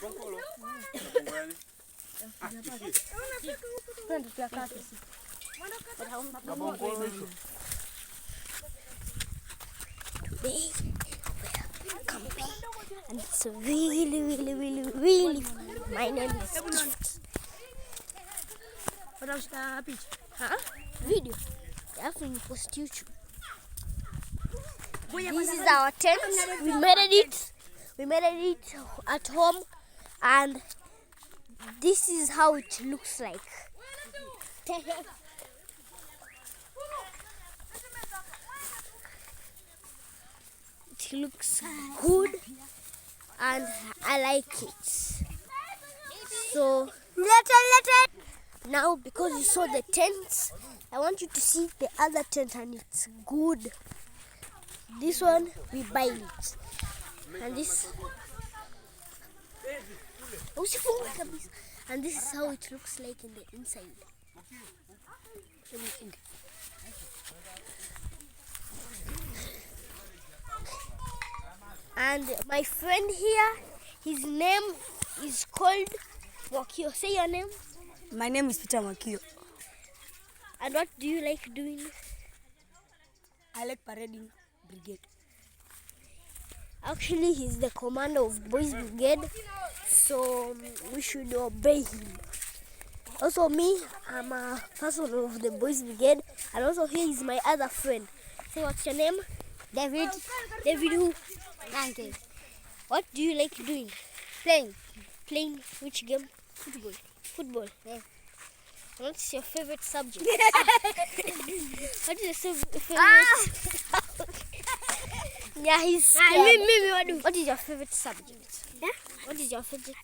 Camping, and it's really fun. My name is Gift. Huh? Video. Definitely post YouTube. This is our tent. We made it at home, and this is how it looks like. It looks good, and I like it. So now, because you saw the tents, I want you to see the other tent, and it's good. This one we buy it, and this is how it looks like in the inside. Let me think. And my friend here, his name is called Wakio. Say your name. My name is Peter Makio. And what do you like doing? I like parading brigade. Actually, he's the commander of Boys Brigade, so we should obey him. Also me, I'm a person of the Boys Brigade, and also here is my other friend. Say, what's your name? David. David who? Nanke. What do you like doing? Playing. Playing which game? Football. Football. Yeah. What's your favorite subject? What is your favorite? Yeah, he's scared. Me. What is your favorite subject? Yeah? What is your favorite?